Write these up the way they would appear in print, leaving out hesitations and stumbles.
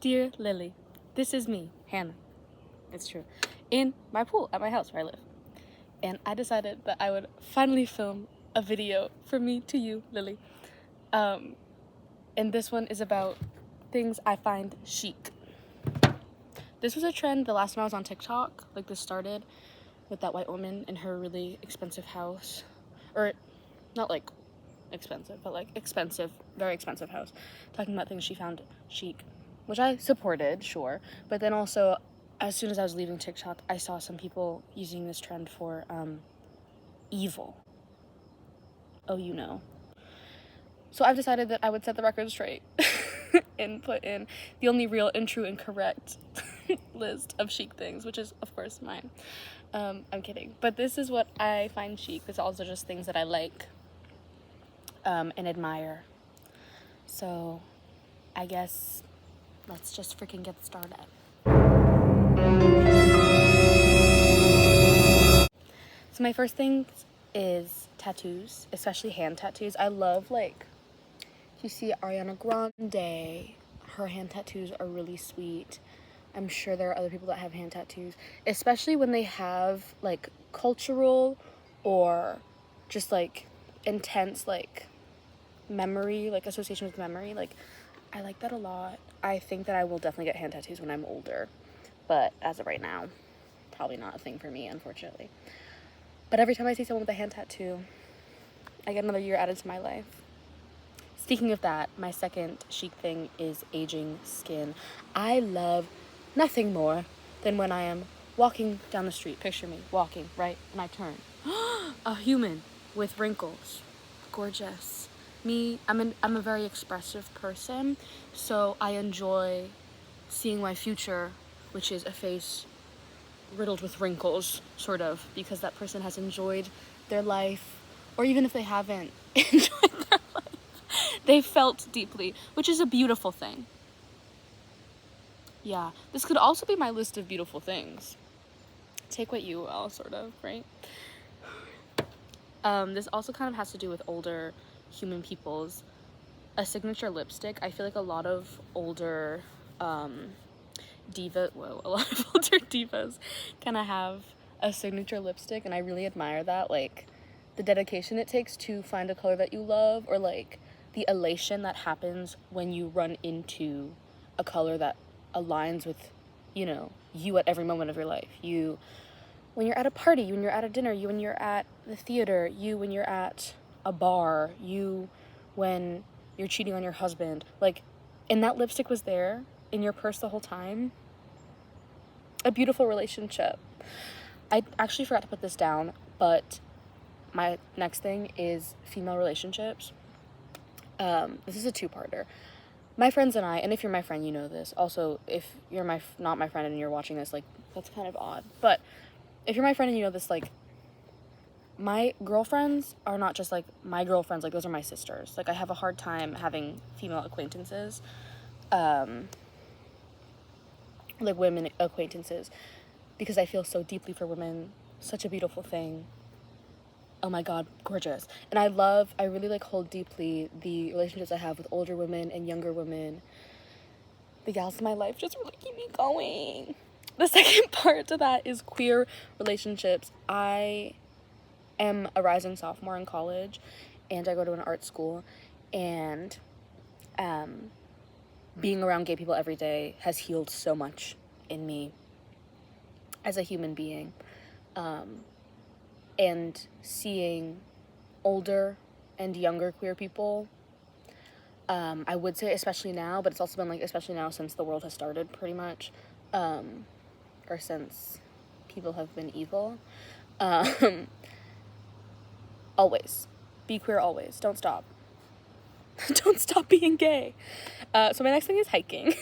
Dear Lily, this is me, Hannah. It's true. In my pool at my house where I live. And I decided that I would finally film a video from me to you, Lily. And this one is about things I find chic. This was a trend the last time I was on TikTok. Like, this started with that white woman in her really expensive house. Or, not like expensive, but like expensive, very expensive house. Talking about things she found chic, which I supported, sure. But then also, as soon as I was leaving TikTok, I saw some people using this trend for evil. Oh, you know. So I've decided that I would set the record straight and put in the only real and true and correct list of chic things, which is, of course, mine. I'm kidding. But this is what I find chic. It's also just things that I like and admire. So I guess let's just freaking get started. So my first thing is tattoos, especially hand tattoos. I love, like, you see Ariana Grande, her hand tattoos are really sweet. I'm sure there are other people that have hand tattoos, especially when they have, like, cultural or just, like, intense, like, memory, like, association with memory. Like, I like that a lot. I think that I will definitely get hand tattoos when I'm older, but as of right now, probably not a thing for me, unfortunately. But every time I see someone with a hand tattoo, I get another year added to my life. Speaking of that, my second chic thing is aging skin. I love nothing more than when I am walking down the street. Picture me walking, right? And I turn. A human with wrinkles. Gorgeous. Me, I'm a very expressive person, so I enjoy seeing my future, which is a face riddled with wrinkles, sort of, because that person has enjoyed their life, or even if they haven't enjoyed their life, they felt deeply, which is a beautiful thing. Yeah, this could also be my list of beautiful things. Take what you will, sort of, right? This also kind of has to do with older human people's a signature lipstick. I feel like a lot of older a lot of older divas kind of have a signature lipstick, and I really admire that, like, the dedication it takes to find a color that you love, or like the elation that happens when you run into a color that aligns with, you know, you at every moment of your life. You when you're at a party, you when you're at a dinner, you when you're at the theater, you when you're at a bar, you when you're cheating on your husband, like, and that lipstick was there in your purse the whole time. A beautiful relationship. I actually forgot to put this down, but my next thing is female relationships. This is a two-parter. My friends and I, and if you're my friend, you know this. Also, if you're not my friend and you're watching this, like, that's kind of odd. But if you're my friend and you know this, like, my girlfriends are not just, like, my girlfriends. Like, those are my sisters. Like, I have a hard time having female acquaintances. Like, women acquaintances, because I feel so deeply for women. Such a beautiful thing. Oh my god, gorgeous. And I really, like, hold deeply the relationships I have with older women and younger women. The gals in my life just really keep me going. The second part to that is queer relationships. I am a rising sophomore in college, and I go to an art school, and being around gay people every day has healed so much in me as a human being. And seeing older and younger queer people, I would say especially now, but it's also been, like, especially now since the world has started, pretty much, or since people have been evil. Always. Be queer always. Don't stop. Don't stop being gay. So my next thing is hiking.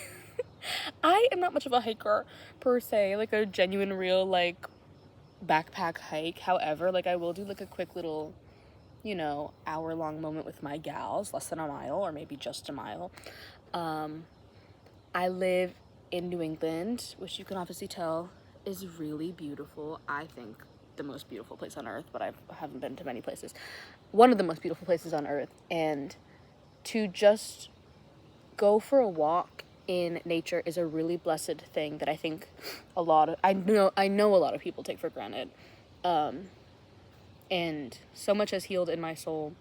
I am not much of a hiker, per se, like a genuine, real, like, backpack hike. However, like, I will do, like, a quick little, you know, hour-long moment with my gals, less than a mile, or maybe just a mile. I live in New England, which you can obviously tell is really beautiful. I think the most beautiful place on earth, but I haven't been to many places. One of the most beautiful places on earth, and to just go for a walk in nature is a really blessed thing that I think I know a lot of people take for granted. And so much has healed in my soul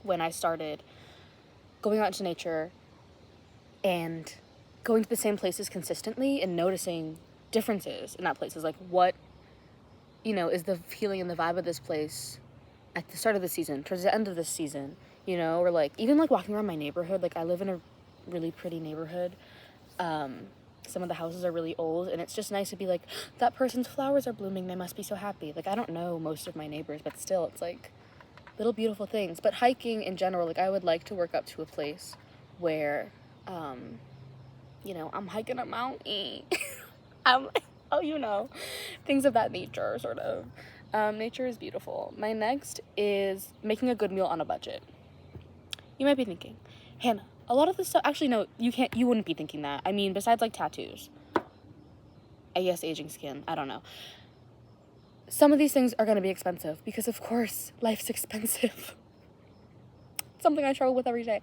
when I started going out into nature and going to the same places consistently and noticing differences in that place. Is like, what, is the feeling and the vibe of this place at the start of the season, towards the end of this season, or like, even like walking around my neighborhood. Like, I live in a really pretty neighborhood. Some of the houses are really old, and it's just nice to be like, that person's flowers are blooming, they must be so happy. Like, I don't know most of my neighbors, but still, it's like little beautiful things. But hiking in general, like, I would like to work up to a place where, I'm hiking a mountain. I'm like, things of that nature, sort of. Nature is beautiful. My next is making a good meal on a budget. You might be thinking, Hannah, a lot of this stuff, actually, no, you wouldn't be thinking that. I mean, besides, like, tattoos. I guess aging skin, I don't know. Some of these things are going to be expensive because, of course, life's expensive. Something I struggle with every day.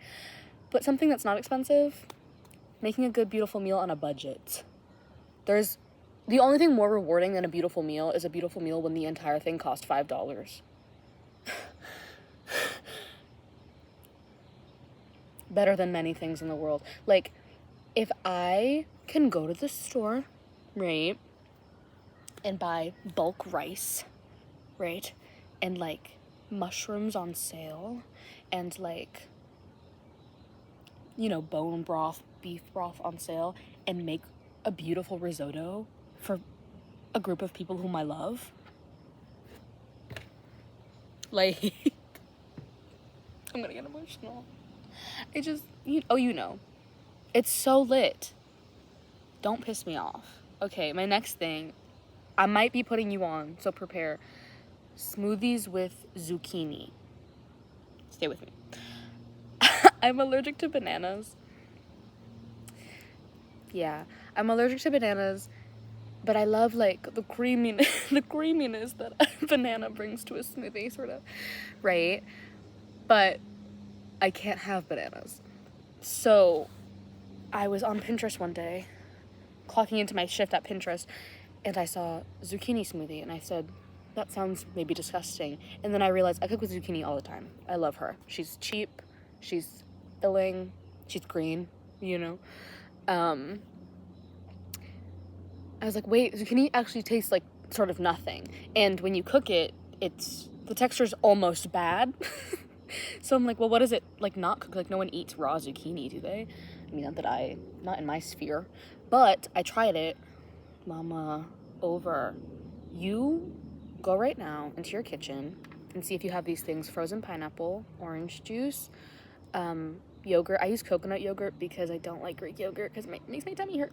But something that's not expensive, making a good, beautiful meal on a budget. The only thing more rewarding than a beautiful meal is a beautiful meal when the entire thing cost $5. Better than many things in the world. Like, if I can go to the store, right, and buy bulk rice, right, and, like, mushrooms on sale, and, like, bone broth, beef broth on sale, and make a beautiful risotto for a group of people whom I love, like, I'm gonna get emotional. It just, it's so lit. Don't piss me off. Okay, my next thing, I might be putting you on, so prepare. Smoothies with zucchini. Stay with me. I'm allergic to bananas. Yeah, I'm allergic to bananas, but I love, like, the creaminess that a banana brings to a smoothie, sort of, right? But I can't have bananas. So I was on Pinterest one day, clocking into my shift at Pinterest, and I saw zucchini smoothie, and I said, that sounds maybe disgusting. And then I realized I cook with zucchini all the time. I love her. She's cheap, she's filling, she's green, I was like, wait, zucchini actually tastes like sort of nothing. And when you cook it, the texture's almost bad. So I'm like, well, what is it, like, not cooked? Like, no one eats raw zucchini, do they? I mean, not in my sphere. But I tried it. Mama, over. You go right now into your kitchen and see if you have these things: frozen pineapple, orange juice, yogurt. I use coconut yogurt because I don't like Greek yogurt because it makes my tummy hurt.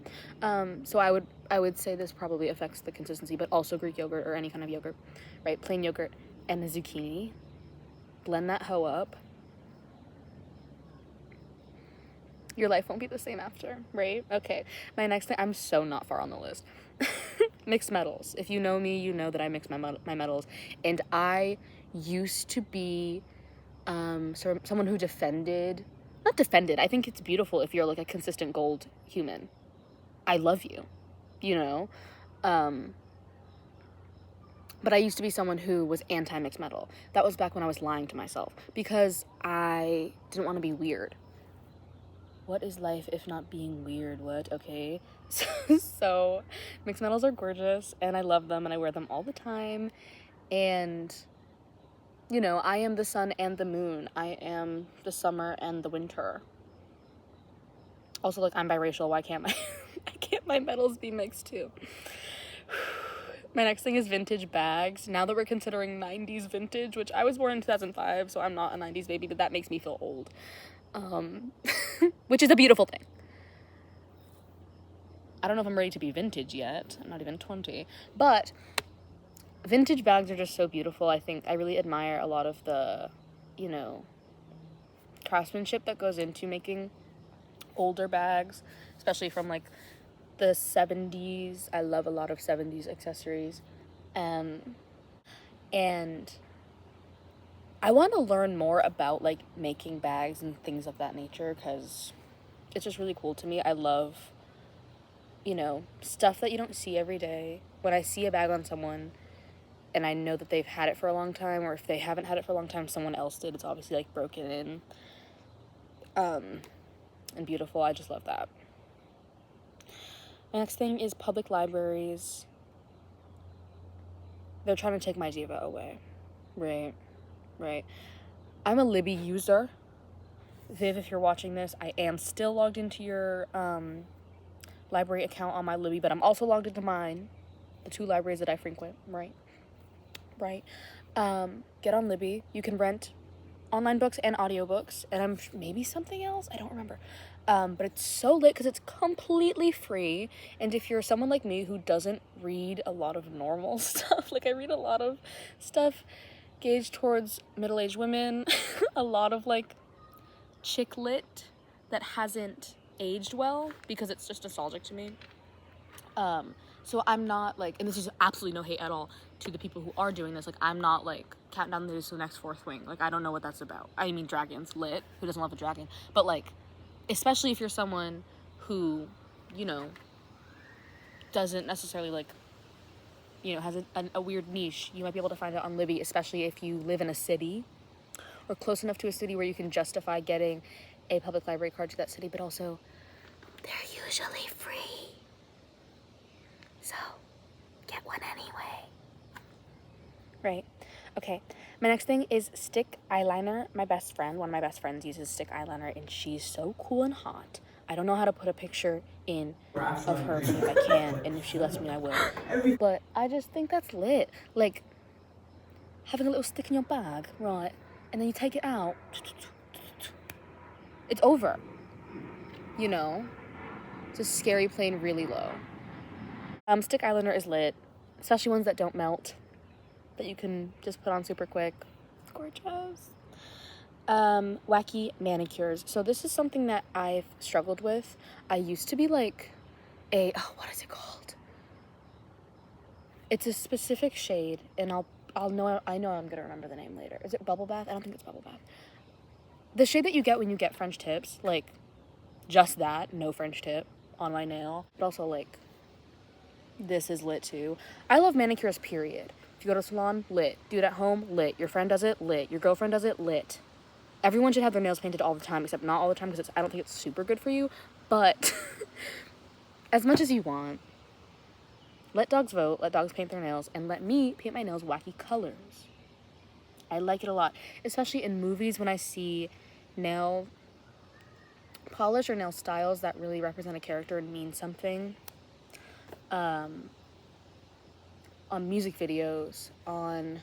So I would say this probably affects the consistency, but also Greek yogurt or any kind of yogurt, right? Plain yogurt and the zucchini. Blend that hoe up. Your life won't be the same after, right? Okay. My next thing, I'm so not far on the list. Mixed metals. If you know me, you know that I mix my metals. And I used to be someone who not defended, I think it's beautiful if you're, like, a consistent gold human. I love you, but I used to be someone who was anti-mixed metal. That was back when I was lying to myself because I didn't want to be weird. What is life if not being weird? What? Okay. So mixed metals are gorgeous, and I love them, and I wear them all the time. And, I am the sun and the moon. I am the summer and the winter. Also, like, I'm biracial. Why can't my metals be mixed too? My next thing is vintage bags. Now that we're considering 90s vintage, which I was born in 2005, so I'm not a 90s baby, but that makes me feel old. Which is a beautiful thing. I don't know if I'm ready to be vintage yet. I'm not even 20. But vintage bags are just so beautiful. I think I really admire a lot of the, craftsmanship that goes into making older bags, especially from, like, the 70s. I love a lot of 70s accessories. And I want to learn more about, like, making bags and things of that nature because it's just really cool to me. I love, you know, stuff that you don't see every day. When I see a bag on someone and I know that they've had it for a long time, or if they haven't had it for a long time, someone else did, it's obviously like broken in, and beautiful. I just love that. My next thing is public libraries. They're trying to take my diva away. Right. I'm a Libby user. Viv, if you're watching this, I am still logged into your library account on my Libby, but I'm also logged into mine, the 2 libraries that I frequent, right? Get on Libby. You can rent online books and audiobooks, and maybe something else, I don't remember. But it's so lit because it's completely free, and if you're someone like me who doesn't read a lot of normal stuff, like I read a lot of stuff gauged towards middle-aged women, a lot of like chick lit that hasn't aged well because it's just nostalgic to me. So I'm not like, and this is absolutely no hate at all to the people who are doing this, like I'm not like counting down the days to the next 4th wing. Like I don't know what that's about. I mean, dragons, lit, who doesn't love a dragon? But like, especially if you're someone who, you know, doesn't necessarily like, you know, has a weird niche, you might be able to find it on Libby, especially if you live in a city or close enough to a city where you can justify getting a public library card to that city, but also they're usually free. So get one anyway. Right. Okay. My next thing is stick eyeliner. One of my best friends uses stick eyeliner, and she's so cool and hot. I don't know how to put a picture in of her, but if I can, and if she lets me, I will. But I just think that's lit. Like, having a little stick in your bag, right? And then you take it out. It's over. You know? It's a scary plane really low. Stick eyeliner is lit. Especially ones that don't melt. That you can just put on super quick. It's gorgeous. Wacky manicures. So this is something that I've struggled with. I used to be like what is it called? It's a specific shade, and I know I'm gonna remember the name later. Is it Bubble Bath? I don't think it's Bubble Bath. The shade that you get when you get French tips, like just that, no French tip on my nail, but also like this is lit too. I love manicures, period. If you go to a salon, lit. Do it at home, lit. Your friend does it, lit. Your girlfriend does it, lit. Everyone should have their nails painted all the time, except not all the time because I don't think it's super good for you, but as much as you want. Let dogs vote, let dogs paint their nails, and let me paint my nails wacky colors. I like it a lot, especially in movies when I see nail polish or nail styles that really represent a character and mean something. On music videos, on,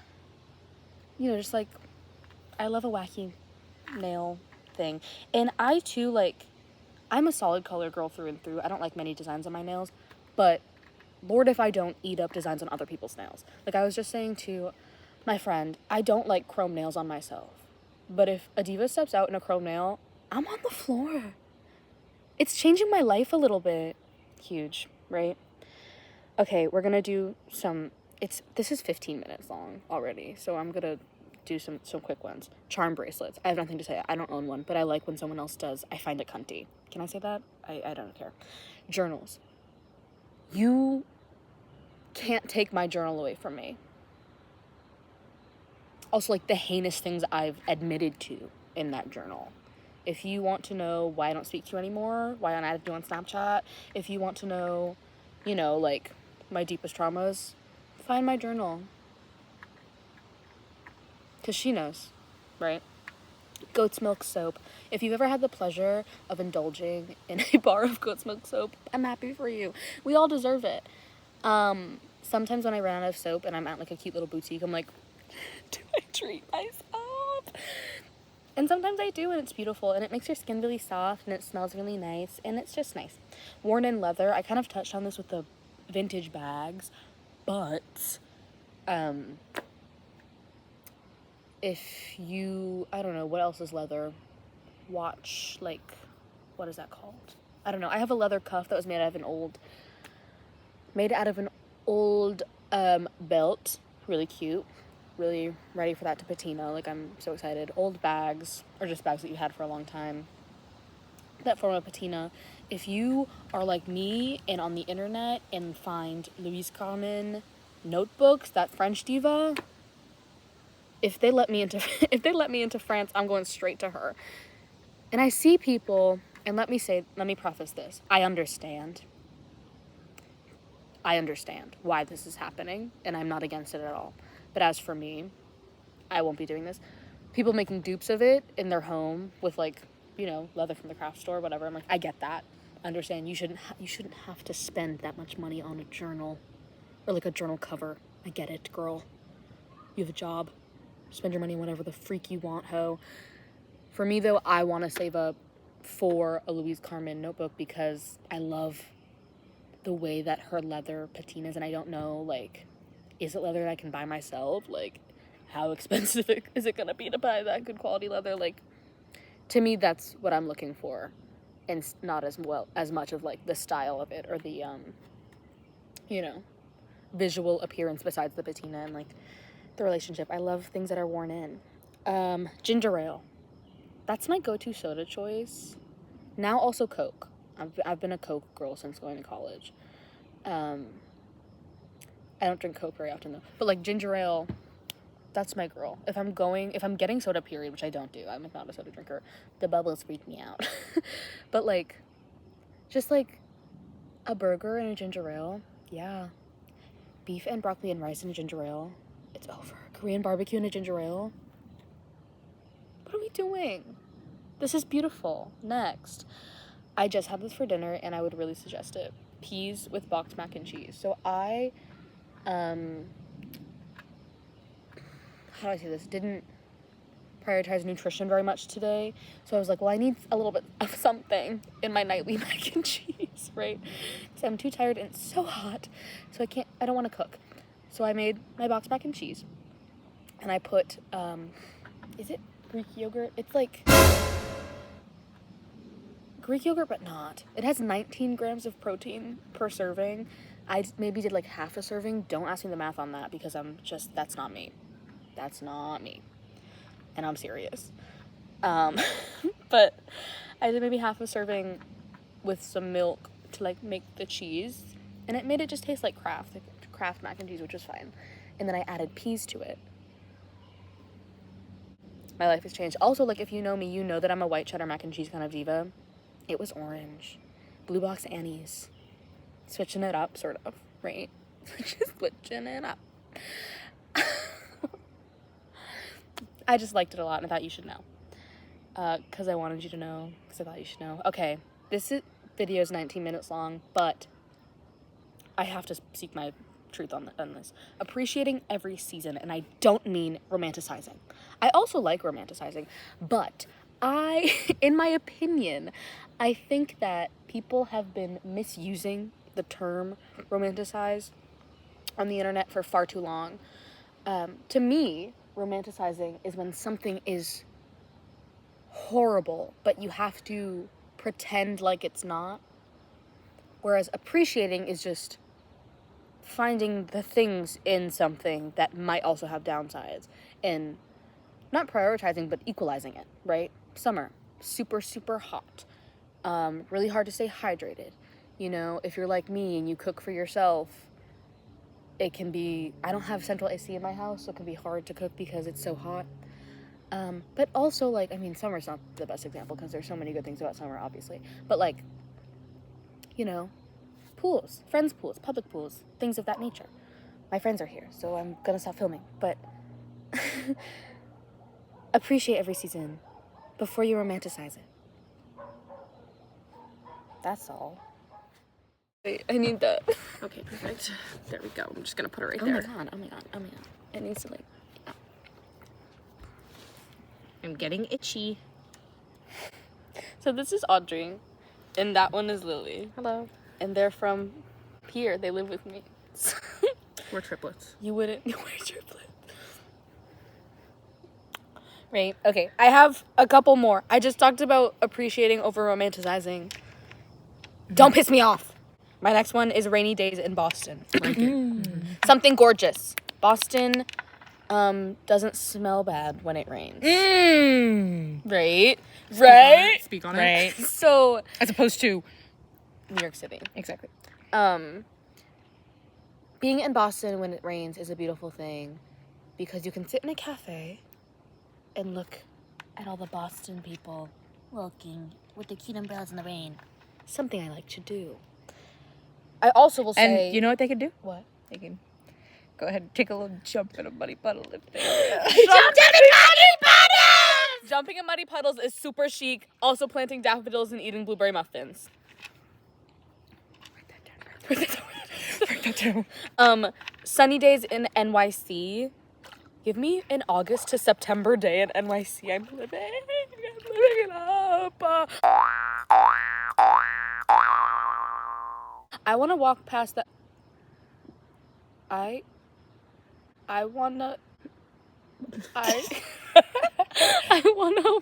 you know, just like, I love a wacky nail thing. And I too, like, I'm a solid color girl through and through. I don't like many designs on my nails, but Lord if I don't eat up designs on other people's nails. Like I was just saying to my friend, I don't like chrome nails on myself, but if a diva steps out in a chrome nail, I'm on the floor. It's changing my life a little bit. Huge, right? Okay, we're gonna do this is 15 minutes long already, so I'm gonna do some quick ones. Charm bracelets. I have nothing to say. I don't own one, but I like when someone else does. I find it cunty. Can I say that? I don't care. Journals. You can't take my journal away from me. Also, like, the heinous things I've admitted to in that journal. If you want to know why I don't speak to you anymore, why I'm added you on Snapchat, if you want to know, you know, like, my deepest traumas, find my journal. Because she knows, right? Goat's milk soap. If you've ever had the pleasure of indulging in a bar of goat's milk soap, I'm happy for you. We all deserve it. Sometimes when I run out of soap and I'm at like a cute little boutique, I'm like, do I treat myself? And sometimes I do, and it's beautiful, and it makes your skin really soft, and it smells really nice, and it's just nice. Worn in leather. I kind of touched on this with the vintage bags, but if you, I don't know, what else is leather? Watch, like, what is that called? I don't know. I have a leather cuff that was made out of an old belt. Really cute. Really ready for that to patina. Like, I'm so excited. Old bags, or just bags that you had for a long time. that form of patina. If you are like me and on the internet and find Louise Carmen notebooks, that French diva, if they let me into France, I'm going straight to her. And I see people, and let me preface this. I understand why this is happening, and I'm not against it at all. But as for me, I won't be doing this. People making dupes of it in their home with, like, you know, leather from the craft store, whatever. I'm like, I get that. I understand. You shouldn't have to spend that much money on a journal or like a journal cover. I get it, girl. You have a job. Spend your money whatever the freak you want, ho. For me, though, I want to save up for a Louise Carmen notebook because I love the way that her leather patinas, and I don't know, like, is it leather that I can buy myself? Like, how expensive is it gonna be to buy that good quality leather? Like, to me, that's what I'm looking for, and not as much of, like, the style of it or the, you know, visual appearance besides the patina and, like, the relationship. I love things that are worn in. Ginger ale. That's my go-to soda choice. Now also Coke. I've been a Coke girl since going to college. I don't drink Coke very often though. But like ginger ale, that's my girl. If I'm getting soda period, which I don't do. I'm not a soda drinker. The bubbles freak me out. But like, just like a burger and a ginger ale. Yeah. Beef and broccoli and rice and a ginger ale. It's over. Korean barbecue and a ginger ale. What are we doing? This is beautiful. Next. I just had this for dinner and I would really suggest it. Peas with boxed mac and cheese. So I, how do I say this? Didn't prioritize nutrition very much today. So I was like, well, I need a little bit of something in my nightly mac and cheese, right? Because I'm too tired and it's so hot. So I don't want to cook. So I made my boxed mac and cheese. And I put, is it Greek yogurt? It's like Greek yogurt, but not. It has 19 grams of protein per serving. I maybe did like half a serving. Don't ask me the math on that because that's not me. That's not me. And I'm serious. But I did maybe half a serving with some milk to like make the cheese. And it made it just taste like Kraft mac and cheese, which was fine. And then I added peas to it. My life has changed. Also, like, if you know me, you know that I'm a white cheddar mac and cheese kind of diva. It was orange. Blue Box Annie's. Switching it up, sort of, right? Just switching it up. I just liked it a lot, and I thought you should know. Because I wanted you to know, because I thought you should know. Okay, video is 19 minutes long, but I have to seek my truth on this. Appreciating every season, and I don't mean romanticizing. I also like romanticizing, but in my opinion, I think that people have been misusing the term romanticize on the internet for far too long. To me, romanticizing is when something is horrible, but you have to pretend like it's not. Whereas appreciating is just finding the things in something that might also have downsides and not prioritizing, but equalizing it, right? Summer, super, super hot. Really hard to stay hydrated. You know, if you're like me and you cook for yourself, it can be, I don't have central AC in my house, so it can be hard to cook because it's so hot. But also, like, I mean, summer's not the best example because there's so many good things about summer, obviously. But, like, you know, pools, friends' pools, public pools, things of that nature. My friends are here, so I'm gonna stop filming. But appreciate every season before you romanticize it. That's all. Wait, I need that. Okay, perfect. There we go. I'm just gonna put it right there. Oh my god. It needs to, like, yeah. I'm getting itchy. So this is Audrey, and that one is Lily. Hello. And they're from here. They live with me. We're triplets. You wouldn't. We're triplets. Right. Okay. I have a couple more. I just talked about appreciating over romanticizing. Don't piss me off. My next one is rainy days in Boston. Like it. Something gorgeous. Boston, Doesn't smell bad when it rains. Right? Right? Speak on it. Right. So, As opposed to... New York City. Exactly. Being in Boston when it rains is a beautiful thing because you can sit in a cafe and look at all the Boston people walking with their cute umbrellas in the rain. Something I like to do. I also will say... And you know what they could do? What? They can go ahead and take a little jump in a muddy puddle if they Jumping in muddy puddles is super chic. Also planting daffodils and eating blueberry muffins. Write that down. Sunny days in NYC. Give me an August to September day in NYC. I'm living it up. I want to walk past that. I wanna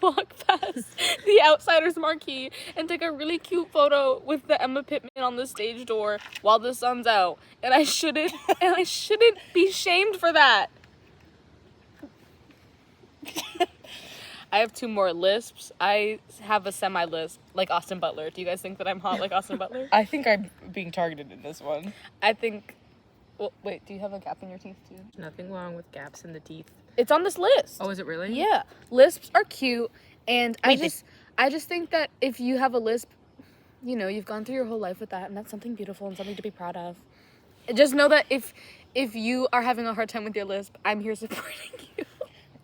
walk past the Outsiders marquee and take a really cute photo with the Emma Pittman on the stage door while the sun's out. And I shouldn't be shamed for that. I have 2 more lisps. I have a semi-lisp, like Austin Butler. Do you guys think that I'm hot like Austin Butler? I think I'm being targeted in this one. I think... Well, wait, do you have a gap in your teeth, too? Nothing wrong with gaps in the teeth. It's on this list. Oh, is it really? Yeah. Lisps are cute, and I Wait, just think that if you have a lisp, you know, you've gone through your whole life with that, and that's something beautiful and something to be proud of. Just know that if you are having a hard time with your lisp, I'm here supporting you.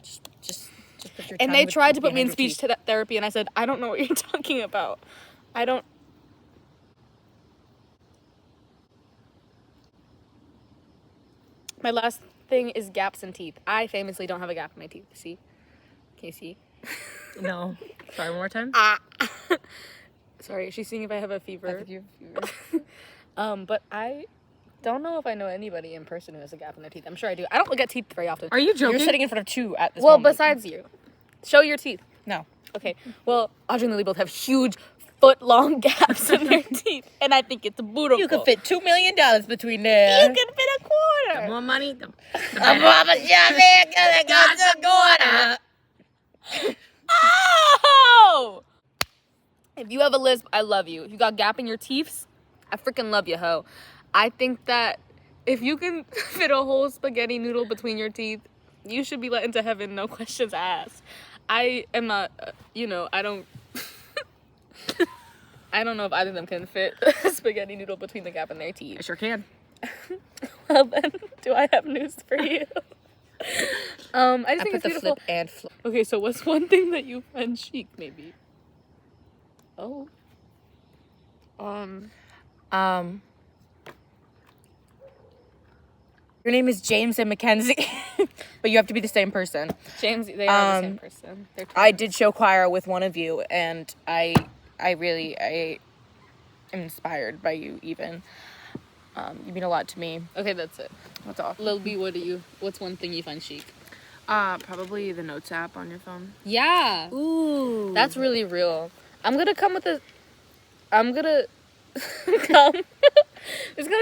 Just put your And tongue they tried to put me in behind your speech therapy, and I said, I don't know what you're talking about. I don't... My last thing is gaps in teeth. I famously don't have a gap in my teeth. See? Can you see? teeth. No. Sorry, one more time? Sorry, she's seeing if I have a fever. I think you have fever. But I don't know if I know anybody in person who has a gap in their teeth. I'm sure I do. I don't look at teeth very often. Are you joking? You're sitting in front of 2 at this Well, moment. besides you. Show your teeth. No. Okay. Well, Audrey and Lily both have huge foot-long gaps in their teeth, and I think it's beautiful. You could fit $2 million between there. You can fit a The quarter. more money, the I'm better. Mama Shabby, gonna go to Gorda. Oh! If you have a lisp, I love you. If you got a gap in your teeth, I freaking love you, ho. I think that if you can fit a whole spaghetti noodle between your teeth, you should be let into heaven, no questions asked. I am not, I don't... I don't know if either of them can fit a spaghetti noodle between the gap in their I teeth. sure can. Well then, do I have news for you? I just I think put it's the beautiful. flip and flip. Okay, so what's one thing that you find chic, maybe? Oh. Your name is James and Mackenzie, but you have to be the same person. James, they are the same person. They're I twins. did show choir with one of you, and I am inspired by you. Even you mean a lot to me. Okay, that's it. That's all. Lil B, what's one thing you find chic? Probably the Notes app on your phone. Yeah. Ooh, That's really real. I'm gonna come. There's gonna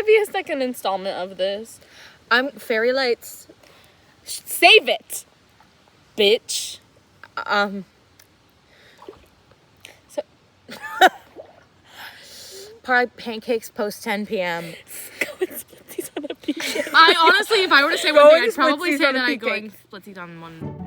be a second installment of this. Fairy lights. Save it, bitch. So pie pancakes post 10 p.m. go and split these on a PJ. I honestly, if I were to say one thing, I'd Going probably splitsies say on a that I PK. going splitsies on one.